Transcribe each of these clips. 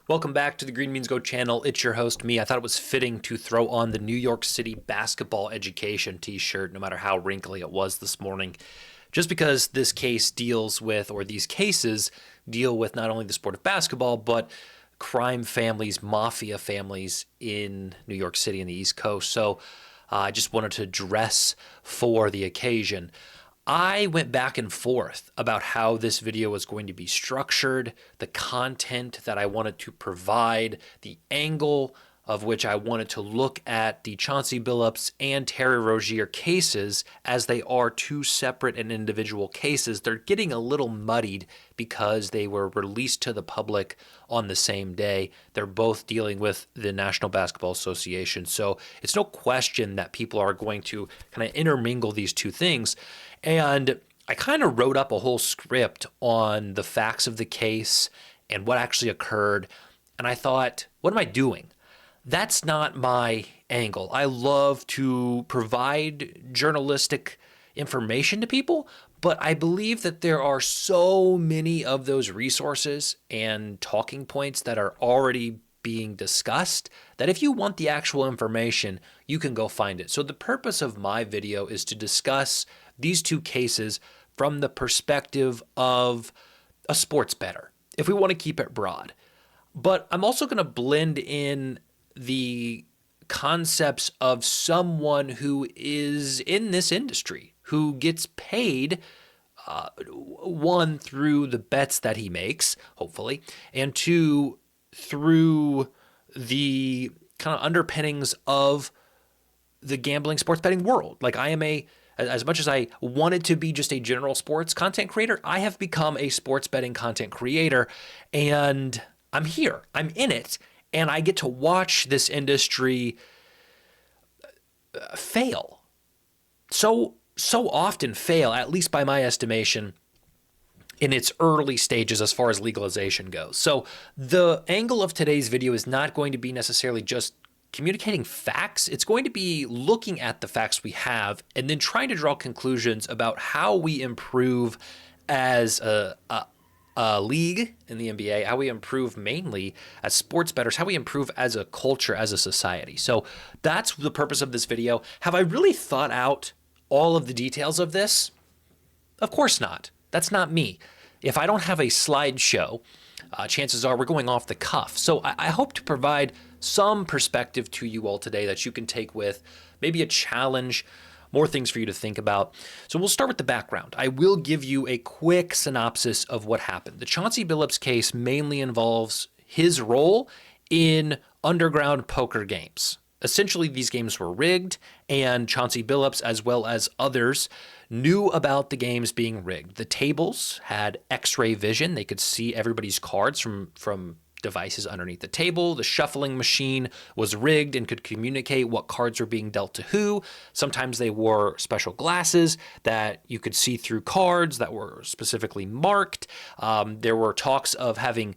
Welcome back to the Green Beans Go channel. It's your host, me. I thought it was fitting to throw on the New York City basketball education t-shirt, no matter how wrinkly it was this morning, just because this case deals with, or these cases deal with not only the sport of basketball, but crime families, mafia families in New York City and the East Coast. So I just wanted to dress for the occasion. I went back and forth about how this video was going to be structured, the content that I wanted to provide, the angle of which I wanted to look at the Chauncey Billups and Terry Rozier cases as they are two separate and individual cases. They're getting a little muddied because they were released to the public on the same day. They're both dealing with the National Basketball Association. So it's no question that people are going to kind of intermingle these two things. And I kind of wrote up a whole script on the facts of the case and what actually occurred. And I thought, what am I doing? That's not my angle. I love to provide journalistic information to people, but I believe that there are so many of those resources and talking points that are already being discussed that if you want the actual information, you can go find it. So the purpose of my video is to discuss these two cases from the perspective of a sports bettor, if we want to keep it broad. But I'm also going to blend in the concepts of someone who is in this industry, who gets paid, one, through the bets that he makes, hopefully, and two, through the kind of underpinnings of the gambling sports betting world. Like as much as I wanted to be just a general sports content creator, I have become a sports betting content creator, and I'm here, I'm in it. And I get to watch this industry fail. So often fail, at least by my estimation, in its early stages as far as legalization goes. So the angle of today's video is not going to be necessarily just communicating facts. It's going to be looking at the facts we have and then trying to draw conclusions about how we improve as a league in the NBA, how we improve mainly as sports bettors, how we improve as a culture, as a society. So that's the purpose of this video. Have I really thought out all of the details of this? Of course not. That's not me. If I don't have a slideshow, chances are we're going off the cuff. So I hope to provide some perspective to you all today that you can take with maybe a challenge, more things for you to think about. So we'll start with the background. I will give you a quick synopsis of what happened. The Chauncey Billups case mainly involves his role in underground poker games. Essentially, these games were rigged, and Chauncey Billups, as well as others, knew about the games being rigged. The tables had X-ray vision. They could see everybody's cards from devices underneath the table. The shuffling machine was rigged and could communicate what cards were being dealt to who. Sometimes they wore special glasses that you could see through cards that were specifically marked. There were talks of having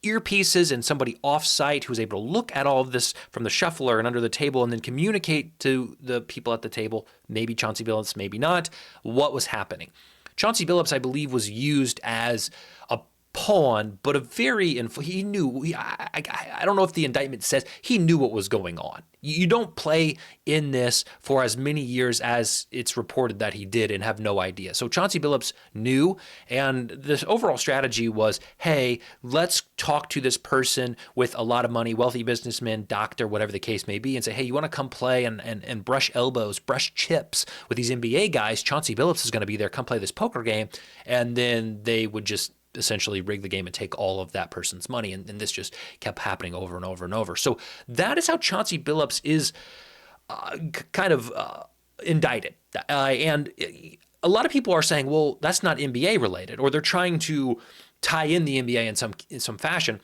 earpieces and somebody off-site who was able to look at all of this from the shuffler and under the table and then communicate to the people at the table, maybe Chauncey Billups, maybe not, what was happening. Chauncey Billups, I believe, was used as a pawn, but he knew, I don't know if the indictment says he knew what was going on. You don't play in this for as many years as it's reported that he did and have no idea. So Chauncey Billups knew, and this overall strategy was, hey, let's talk to this person with a lot of money, wealthy businessman, doctor, whatever the case may be, and say, hey, you want to come play and brush elbows, brush chips with these NBA guys? Chauncey Billups is going to be there. Come play this poker game. And then they would just essentially rig the game and take all of that person's money. And this just kept happening over and over and over. So that is how Chauncey Billups is indicted. And a lot of people are saying, well, that's not NBA related, or they're trying to tie in the NBA in some fashion.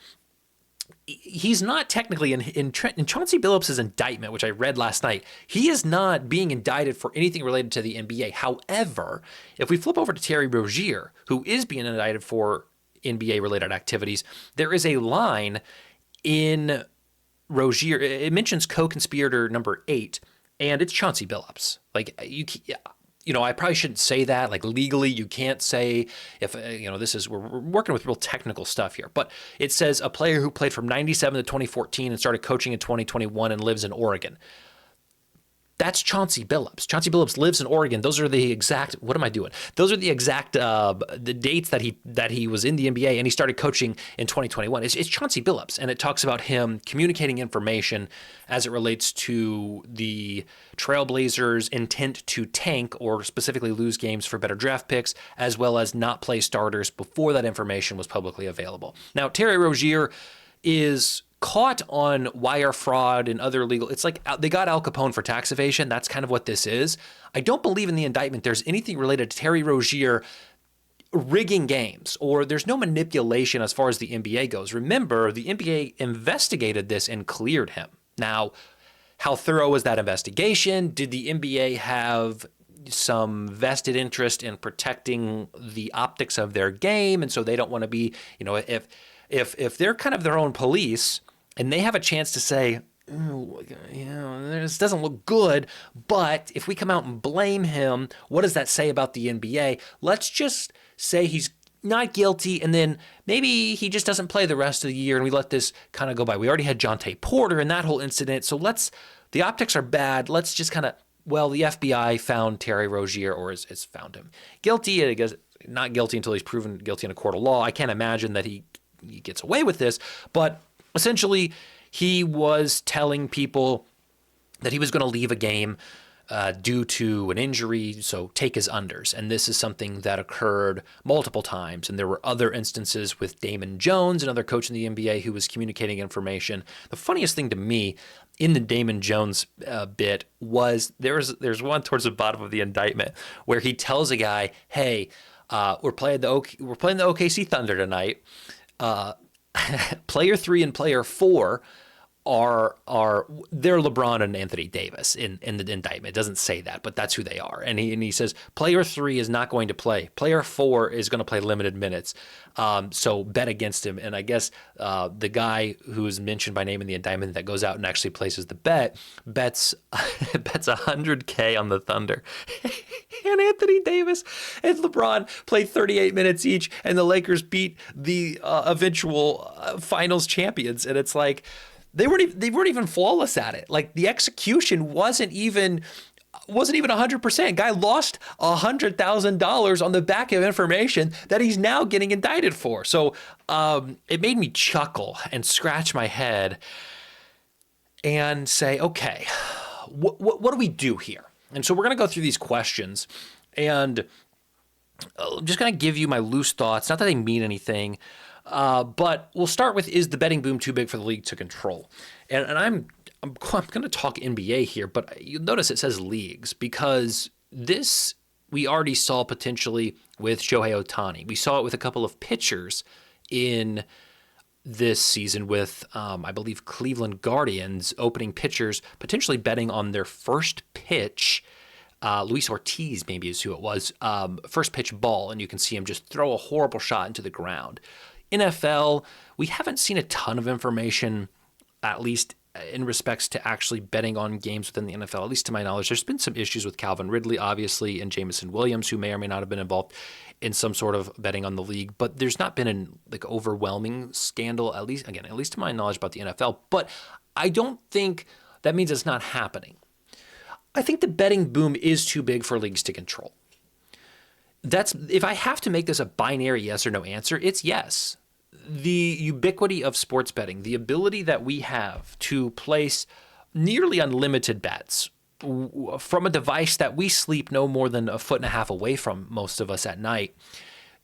He's not technically in Chauncey Billups' indictment, which I read last night. He is not being indicted for anything related to the NBA. However, if we flip over to Terry Rozier, who is being indicted for NBA-related activities, there is a line in Rozier. It mentions co-conspirator number 8, and it's Chauncey Billups. Like, I probably shouldn't say that. Like legally, you can't say if, we're working with real technical stuff here, but it says a player who played from 97 to 2014 and started coaching in 2021 and lives in Oregon. That's Chauncey Billups. Chauncey Billups lives in Oregon. Those are the exact. What am I doing? Those are the exact the dates that he was in the NBA and he started coaching in 2021. It's Chauncey Billups, and it talks about him communicating information as it relates to the Trailblazers' intent to tank or specifically lose games for better draft picks, as well as not play starters before that information was publicly available. Now, Terry Rozier is caught on wire fraud and other legal. It's like they got Al Capone for tax evasion. That's kind of what this is. I don't believe in the indictment there's anything related to Terry Rozier rigging games, or there's no manipulation as far as the NBA goes. Remember, the NBA investigated this and cleared him. Now, how thorough was that investigation? Did the NBA have some vested interest in protecting the optics of their game, and so they don't want to be, if they're kind of their own police and they have a chance to say, this doesn't look good, but if we come out and blame him, what does that say about the NBA? Let's just say he's not guilty, and then maybe he just doesn't play the rest of the year, and we let this kind of go by. We already had Jonte Porter in that whole incident, so the optics are bad. Let's just kind of, the FBI found Terry Rozier, or has found him guilty. I guess not guilty until he's proven guilty in a court of law. I can't imagine that he gets away with this, but essentially he was telling people that he was going to leave a game due to an injury, so take his unders. And this is something that occurred multiple times. And there were other instances with Damon Jones, another coach in the NBA, who was communicating information. The funniest thing to me in the Damon Jones bit was there's one towards the bottom of the indictment where he tells a guy, hey, we're playing the OKC Thunder tonight. Player 3 and player 4 they're LeBron and Anthony Davis in the indictment. It doesn't say that, but that's who they are. And he says player 3 is not going to play. Player 4 is going to play limited minutes. So bet against him. And I guess the guy who is mentioned by name in the indictment that goes out and actually places the bets $100K on the Thunder. And Anthony Davis and LeBron played 38 minutes each, and the Lakers beat the eventual finals champions. And it's like, they weren't even flawless at it. Like the execution wasn't even 100%. Guy lost $100,000 on the back of information that he's now getting indicted for. So it made me chuckle and scratch my head and say, okay, what do we do here? And so we're going to go through these questions, and I'm just going to give you my loose thoughts. Not that they mean anything. But we'll start with, is the betting boom too big for the league to control? And I'm going to talk NBA here, but you'll notice it says leagues, because this we already saw potentially with Shohei Ohtani. We saw it with a couple of pitchers in this season with, I believe, Cleveland Guardians opening pitchers potentially betting on their first pitch. Luis Ortiz maybe is who it was, first pitch ball, and you can see him just throw a horrible shot into the ground. NFL, we haven't seen a ton of information, at least in respects to actually betting on games within the NFL, at least to my knowledge. There's been some issues with Calvin Ridley, obviously, and Jameson Williams, who may or may not have been involved in some sort of betting on the league, but there's not been an overwhelming scandal, at least to my knowledge, about the NFL. But I don't think that means it's not happening. I think the betting boom is too big for leagues to control. If I have to make this a binary yes or no answer, it's yes. The ubiquity of sports betting, the ability that we have to place nearly unlimited bets from a device that we sleep no more than a foot and a half away from, most of us at night,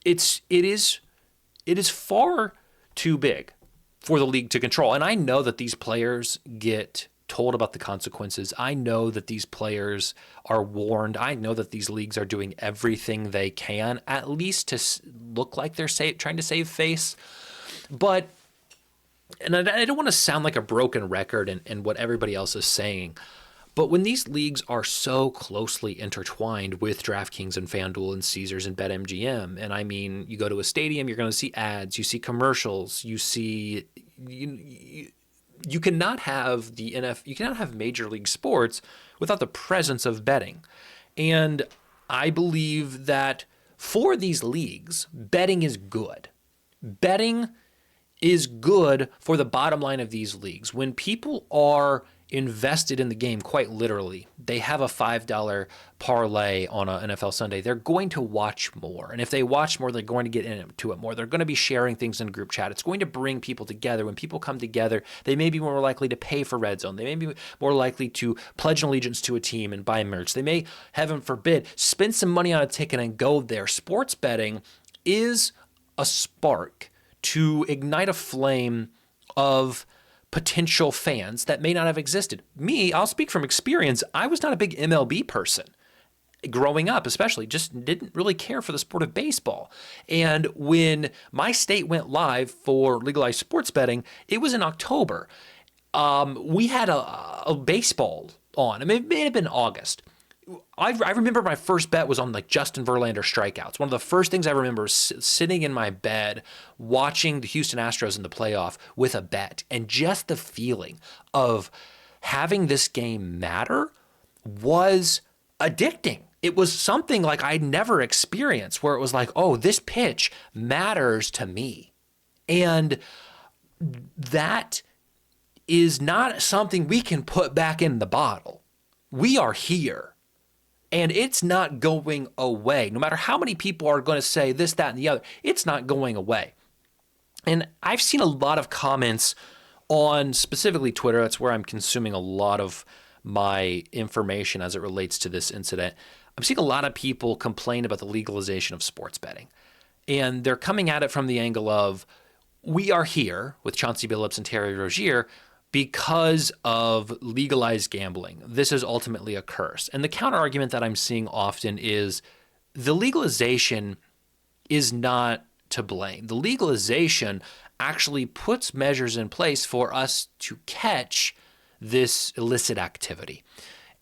it is far too big for the league to control. And I know that these players get told about the consequences. I know that these players are warned. I know that these leagues are doing everything they can, at least to look like they're trying to save face. But, and I don't want to sound like a broken record and what everybody else is saying, but when these leagues are so closely intertwined with DraftKings and FanDuel and Caesars and BetMGM, and I mean, you go to a stadium, you're going to see ads, you see commercials, you see, you cannot have you cannot have major league sports without the presence of betting. And I believe that for these leagues, betting is good. Betting is good for the bottom line of these leagues. When people are invested in the game, quite literally, they have a $5 parlay on an NFL Sunday, they're going to watch more. And if they watch more, they're going to get into it more. They're going to be sharing things in group chat. It's going to bring people together. When people come together, they may be more likely to pay for Red Zone. They may be more likely to pledge an allegiance to a team and buy merch. They may, heaven forbid, spend some money on a ticket and go there. Sports betting is a spark to ignite a flame of potential fans that may not have existed. Me, I'll speak from experience. I was not a big MLB person growing up, especially, just didn't really care for the sport of baseball. And when my state went live for legalized sports betting, it was in October. We had a baseball on. I mean, it may have been August. I remember my first bet was on like Justin Verlander strikeouts. One of the first things I remember is sitting in my bed watching the Houston Astros in the playoff with a bet, and just the feeling of having this game matter was addicting. It was something like I'd never experienced, where it was like, oh, this pitch matters to me. And that is not something we can put back in the bottle. We are here. And it's not going away. No matter how many people are going to say this, that, and the other, it's not going away. And I've seen a lot of comments on specifically Twitter. That's where I'm consuming a lot of my information as it relates to this incident. I'm seeing a lot of people complain about the legalization of sports betting. And they're coming at it from the angle of, we are here with Chauncey Billups and Terry Rozier because of legalized gambling. This is ultimately a curse. And the counter argument that I'm seeing often is the legalization is not to blame. The legalization actually puts measures in place for us to catch this illicit activity.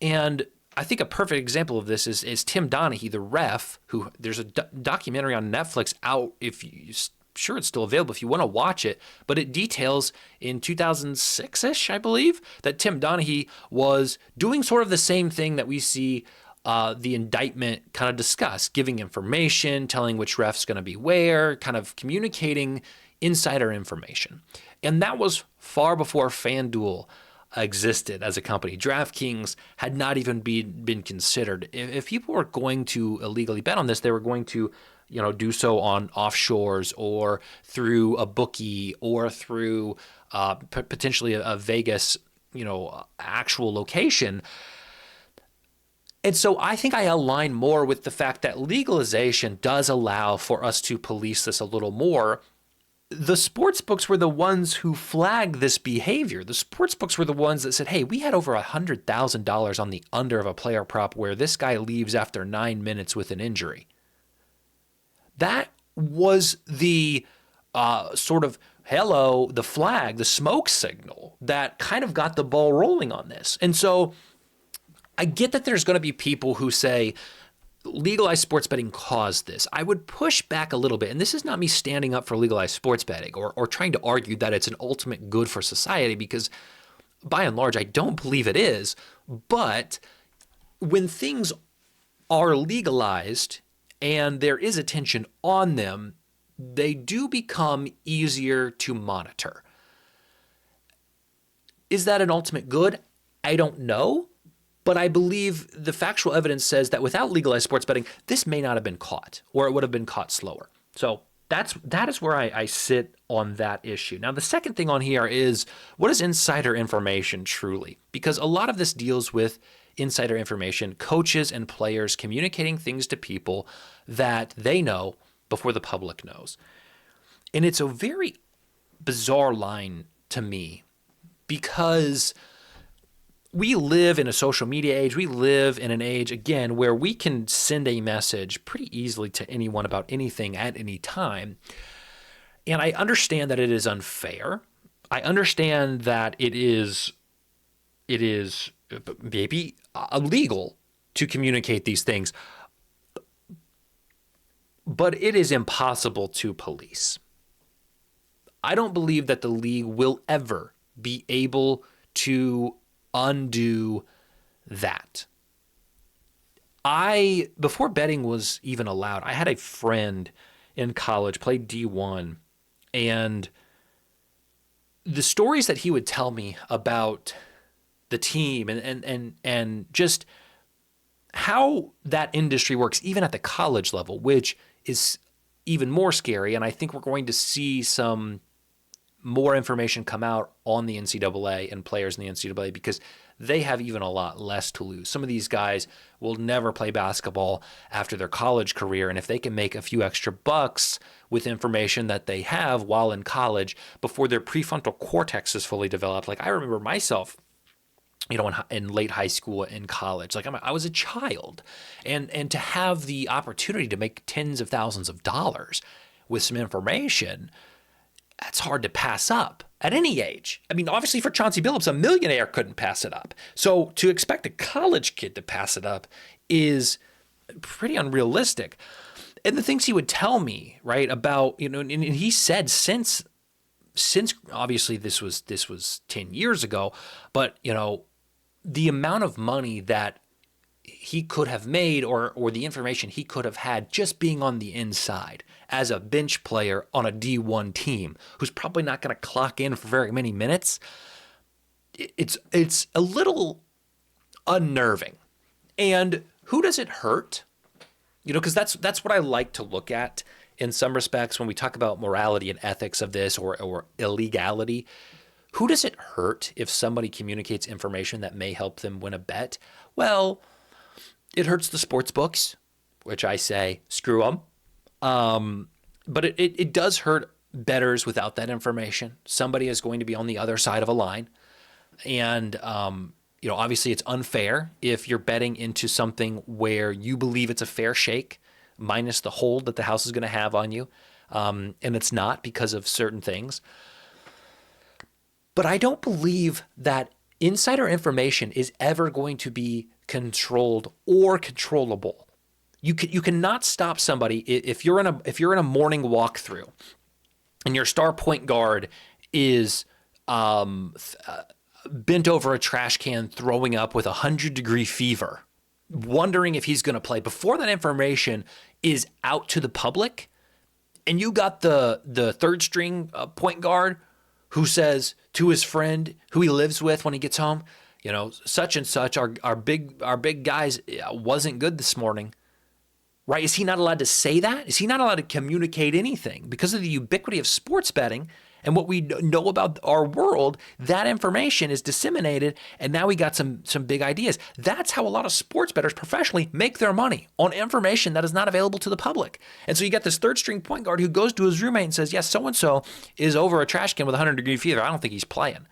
And I think a perfect example of this is Tim Donaghy, the ref, who there's a documentary on Netflix out, if you sure it's still available if you want to watch it, but it details in 2006-ish, I believe, that Tim Donaghy was doing sort of the same thing that we see the indictment kind of discuss, giving information, telling which ref's going to be where, kind of communicating insider information. And that was far before FanDuel existed as a company. DraftKings had not even been considered. If people were going to illegally bet on this, they were going to do so on offshores or through a bookie or through potentially a Vegas, actual location. And so I think I align more with the fact that legalization does allow for us to police this a little more. The sportsbooks were the ones who flagged this behavior. The sportsbooks were the ones that said, hey, we had over $100,000 on the under of a player prop where this guy leaves after 9 minutes with an injury. That was the the flag, the smoke signal that kind of got the ball rolling on this. And so I get that there's going to be people who say legalized sports betting caused this. I would push back a little bit. And this is not me standing up for legalized sports betting or trying to argue that it's an ultimate good for society, because by and large, I don't believe it is. But when things are legalized and there is attention on them, they do become easier to monitor. Is that an ultimate good? I don't know. But I believe the factual evidence says that without legalized sports betting, this may not have been caught, or it would have been caught slower. So that is where I sit on that issue. Now, the second thing on here is, what is insider information truly? Because a lot of this deals with insider information, coaches and players communicating things to people that they know before the public knows. And it's a very bizarre line to me, because we live in a social media age. We live in an age, again, where we can send a message pretty easily to anyone about anything at any time. And I understand that it is unfair. I understand that it is maybe illegal to communicate these things, but it is impossible to police. I don't believe that the league will ever be able to undo that. before betting was even allowed, I had a friend in college, played D1, and the stories that he would tell me about the team and just how that industry works, even at the college level, which is even more scary. And I think we're going to see some more information come out on the NCAA and players in the NCAA because they have even a lot less to lose. Some of these guys will never play basketball after their college career, and if they can make a few extra bucks with information that they have while in college before their prefrontal cortex is fully developed. Like I remember myself, in late high school and college, like I was a child, and to have the opportunity to make tens of thousands of dollars with some information, that's hard to pass up at any age. I mean, obviously for Chauncey Billups, a millionaire couldn't pass it up. So to expect a college kid to pass it up is pretty unrealistic. And the things he would tell me, right, about, and he said since obviously this was 10 years ago, but the amount of money that he could have made or the information he could have had just being on the inside as a bench player on a D1 team who's probably not going to clock in for very many minutes, it's a little unnerving. And who does it hurt? Because that's what I like to look at in some respects when we talk about morality and ethics of this or illegality. Who does it hurt if somebody communicates information that may help them win a bet? Well, it hurts the sports books, which I say, screw them. But it does hurt bettors without that information. Somebody is going to be on the other side of a line. And, obviously it's unfair if you're betting into something where you believe it's a fair shake, minus the hold that the house is going to have on you. And it's not because of certain things. But I don't believe that insider information is ever going to be controlled or controllable. You cannot stop somebody if you're in a morning walkthrough and your star point guard is bent over a trash can throwing up with 100-degree fever, wondering if he's going to play before that information is out to the public, and you got the third string point guard who says to his friend who he lives with when he gets home, such and such, our big guys wasn't good this morning, right? Is he not allowed to say that? Is he not allowed to communicate anything? Because of the ubiquity of sports betting and what we know about our world, that information is disseminated, and now we got some big ideas. That's how a lot of sports bettors professionally make their money, on information that is not available to the public. And so you got this third string point guard who goes to his roommate and says, yes, so-and-so is over a trash can with 100-degree fever. I don't think he's playing.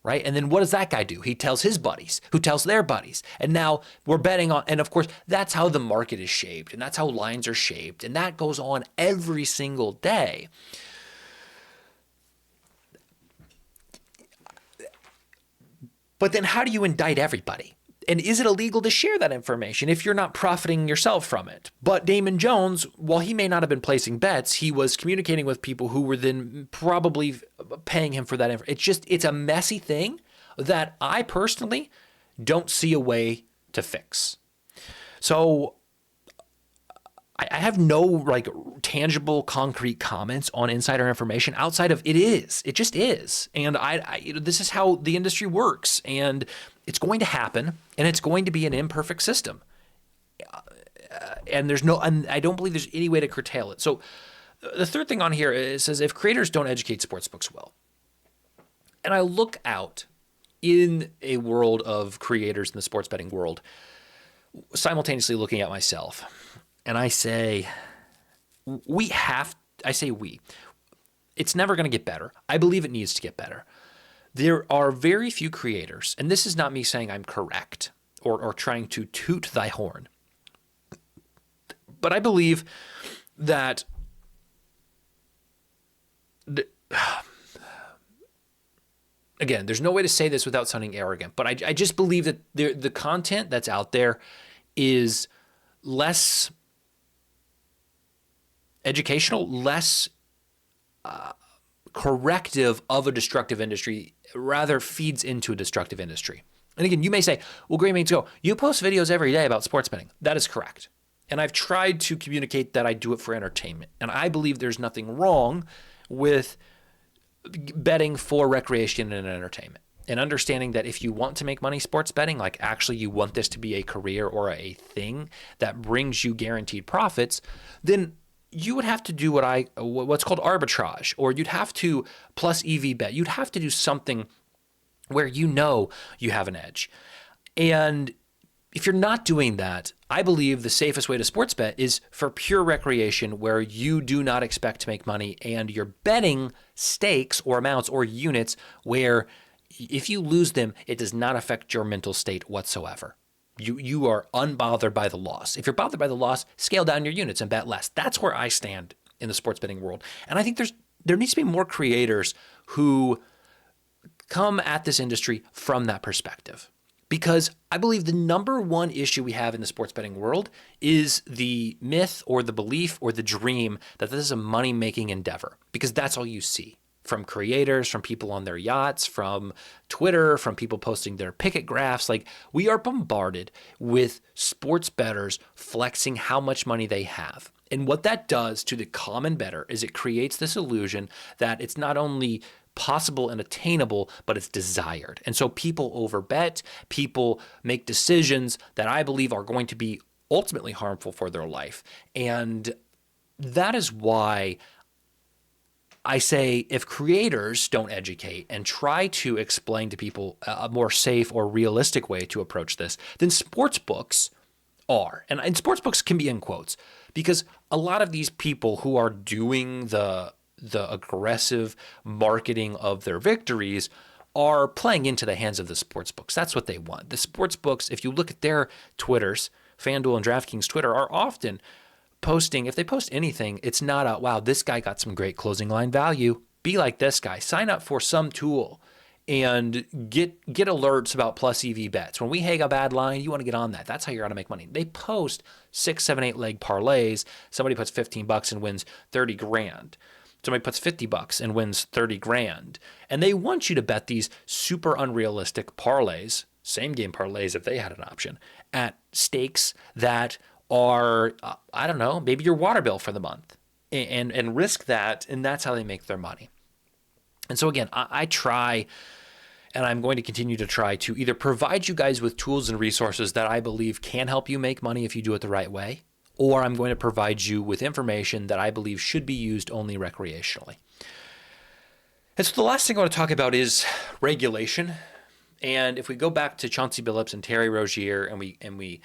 Right? And then what does that guy do? He tells his buddies, who tells their buddies. And now we're betting on, and of course, that's how the market is shaped, and that's how lines are shaped, and that goes on every single day. But then how do you indict everybody? And is it illegal to share that information if you're not profiting yourself from it? But Damon Jones, while he may not have been placing bets, he was communicating with people who were then probably paying him for that information. It's a messy thing that I personally don't see a way to fix. So I have no tangible, concrete comments on insider information outside of it just is. And this is how the industry works, and it's going to happen, and it's going to be an imperfect system. And I don't believe there's any way to curtail it. So the third thing on here, it says if creators don't educate sportsbooks well. And I look out in a world of creators in the sports betting world, simultaneously looking at myself. And I say, it's never going to get better. I believe it needs to get better. There are very few creators, and this is not me saying I'm correct or trying to toot thy horn, but I believe that again, there's no way to say this without sounding arrogant, but I just believe that the content that's out there is less educational, less corrective of a destructive industry, rather feeds into a destructive industry. And again, you may say, well, Great Means Go, you post videos every day about sports betting. That is correct. And I've tried to communicate that I do it for entertainment. And I believe there's nothing wrong with betting for recreation and entertainment. And understanding that if you want to make money sports betting, like actually you want this to be a career or a thing that brings you guaranteed profits, then you would have to do what's called arbitrage, or you'd have to plus EV bet. You'd have to do something where you know you have an edge. And if you're not doing that, I believe the safest way to sports bet is for pure recreation, where you do not expect to make money and you're betting stakes or amounts or units where if you lose them, it does not affect your mental state whatsoever. You are unbothered by the loss. If you're bothered by the loss, scale down your units and bet less. That's where I stand in the sports betting world. And I think there needs to be more creators who come at this industry from that perspective. Because I believe the number one issue we have in the sports betting world is the myth or the belief or the dream that this is a money-making endeavor, because that's all you see from creators, from people on their yachts, from Twitter, from people posting their picket graphs. Like, we are bombarded with sports bettors flexing how much money they have. And what that does to the common bettor is it creates this illusion that it's not only possible and attainable, but it's desired. And so people overbet, people make decisions that I believe are going to be ultimately harmful for their life. And that is why I say if creators don't educate and try to explain to people a more safe or realistic way to approach this, then sports books are. And sports books can be in quotes, because a lot of these people who are doing the aggressive marketing of their victories are playing into the hands of the sports books. That's what they want. The sports books, if you look at their Twitters, FanDuel and DraftKings Twitter, are often posting, if they post anything, it's not a, wow, this guy got some great closing line value. Be like this guy. Sign up for some tool and get alerts about plus EV bets. When we hang a bad line, you want to get on that. That's how you're going to make money. They post 6, 7, 8 leg parlays. Somebody puts $15 and wins 30 grand. Somebody puts $50 and wins 30 grand. And they want you to bet these super unrealistic parlays, same game parlays if they had an option, at stakes that are, I don't know, maybe your water bill for the month, and risk that. And that's how they make their money. And so again, I try, and I'm going to continue to try to either provide you guys with tools and resources that I believe can help you make money if you do it the right way, or I'm going to provide you with information that I believe should be used only recreationally. And so the last thing I want to talk about is regulation. And if we go back to Chauncey Billups and Terry Rozier, and we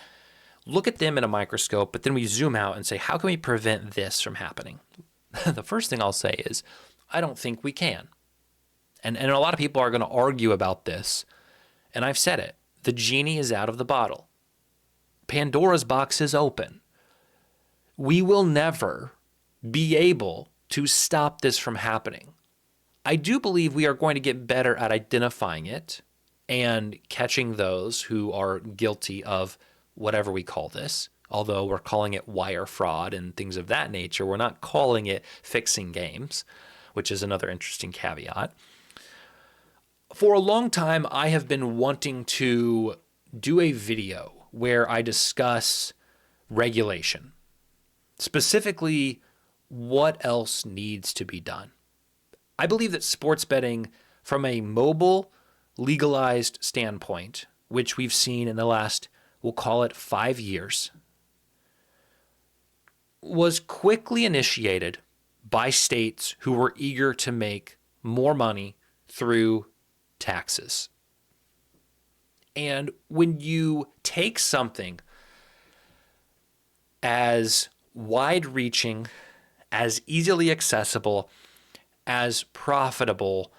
look at them in a microscope, but then we zoom out and say, how can we prevent this from happening? The first thing I'll say is, I don't think we can. And a lot of people are going to argue about this. And I've said it. The genie is out of the bottle. Pandora's box is open. We will never be able to stop this from happening. I do believe we are going to get better at identifying it and catching those who are guilty of whatever we call this. Although we're calling it wire fraud and things of that nature, we're not calling it fixing games, which is another interesting caveat. For a long time, I have been wanting to do a video where I discuss regulation. Specifically, what else needs to be done? I believe that sports betting, from a mobile, legalized standpoint, which we've seen in the last, we'll call it 5 years, was quickly initiated by states who were eager to make more money through taxes. And when you take something as wide-reaching, as easily accessible, as profitable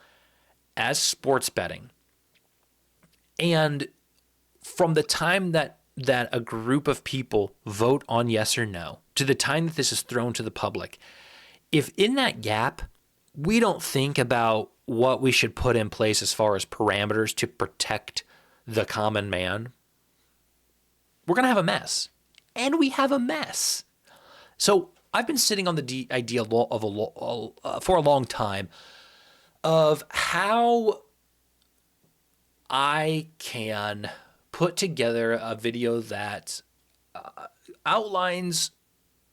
as sports betting, and from the time that a group of people vote on yes or no to the time that this is thrown to the public, if in that gap we don't think about what we should put in place as far as parameters to protect the common man, we're going to have a mess. And we have a mess. So I've been sitting on the idea of for a long time of how I can put together a video that outlines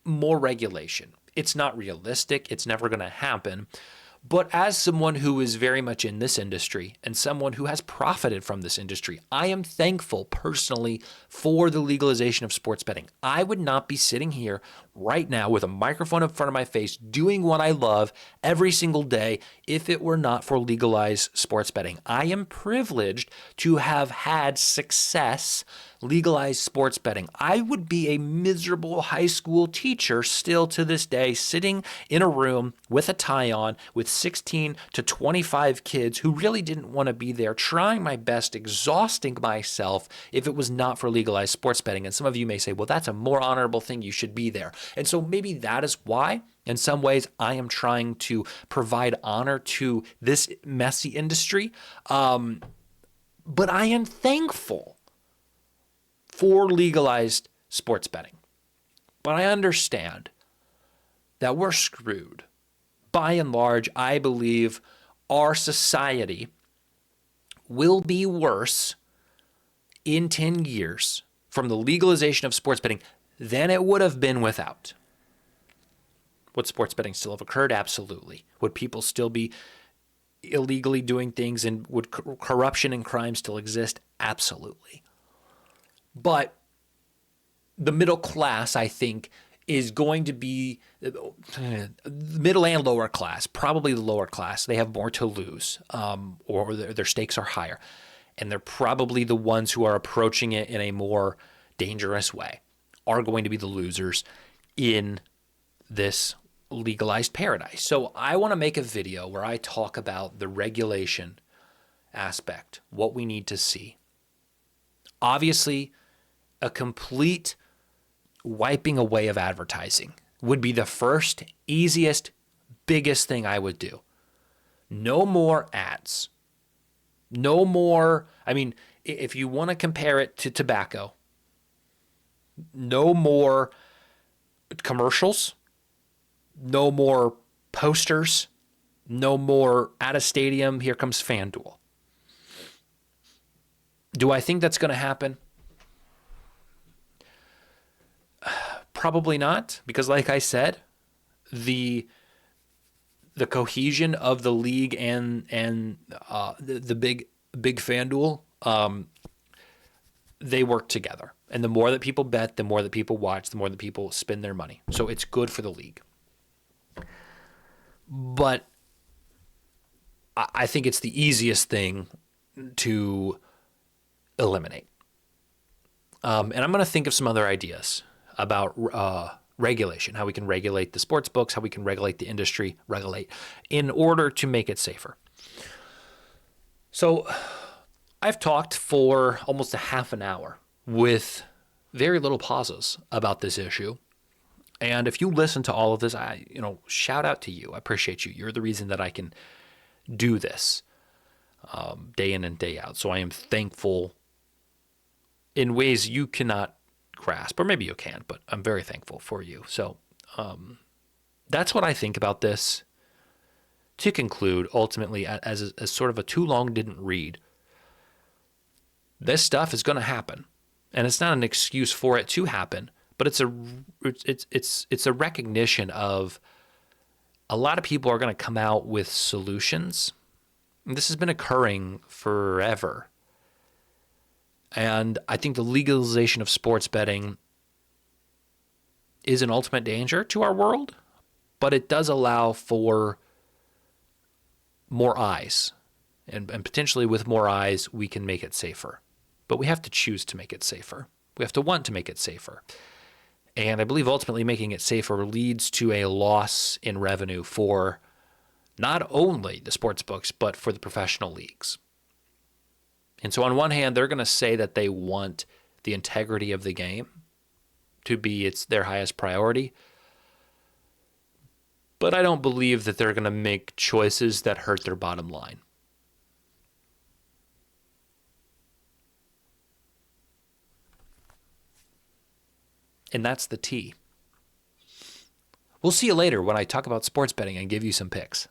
more regulation. It's not realistic. It's never going to happen. But as someone who is very much in this industry and someone who has profited from this industry, I am thankful personally for the legalization of sports betting. I would not be sitting here right now with a microphone in front of my face doing what I love every single day if it were not for legalized sports betting. I am privileged to have had success legalized sports betting. I would be a miserable high school teacher still to this day, sitting in a room with a tie on with 16 to 25 kids who really didn't want to be there, trying my best, exhausting myself if it was not for legalized sports betting. And some of you may say, well, that's a more honorable thing. You should be there. And so maybe that is why, in some ways, I am trying to provide honor to this messy industry. But I am thankful for legalized sports betting. But I understand that we're screwed. By and large, I believe our society will be worse in 10 years from the legalization of sports betting than it would have been without. Would sports betting still have occurred? Absolutely. Would people still be illegally doing things, and would corruption and crime still exist? Absolutely. But the middle class, I think, is going to be middle and lower class, probably the lower class. They have more to lose, or their stakes are higher. And they're probably the ones who are approaching it in a more dangerous way, are going to be the losers in this legalized paradise. So I want to make a video where I talk about the regulation aspect, what we need to see. Obviously, a complete wiping away of advertising would be the first, easiest, biggest thing I would do. No more ads. No more, I mean, if you want to compare it to tobacco, no more commercials, no more posters, no more at a stadium, here comes FanDuel. Do I think that's going to happen? Probably not, because like I said, the cohesion of the league and the big FanDuel, they work together. And the more that people bet, the more that people watch, the more that people spend their money. So it's good for the league. But I think it's the easiest thing to eliminate. And I'm going to think of some other ideas about regulation, how we can regulate the sports books, how we can regulate the industry, in order to make it safer. So I've talked for almost a half an hour with very little pauses about this issue. And if you listen to all of this, shout out to you. I appreciate you. You're the reason that I can do this day in and day out. So I am thankful in ways you cannot grasp, or maybe you can, but I'm very thankful for you. So that's what I think about this. To conclude, ultimately, as sort of a too long didn't read, this stuff is going to happen, and it's not an excuse for it to happen, but it's a recognition of a lot of people are going to come out with solutions. And this has been occurring forever. And I think the legalization of sports betting is an ultimate danger to our world, but it does allow for more eyes. And potentially with more eyes, we can make it safer. But we have to choose to make it safer. We have to want to make it safer. And I believe ultimately making it safer leads to a loss in revenue for not only the sports books, but for the professional leagues. And so on one hand, they're going to say that they want the integrity of the game to be their highest priority. But I don't believe that they're going to make choices that hurt their bottom line. And that's the T. We'll see you later when I talk about sports betting and give you some picks.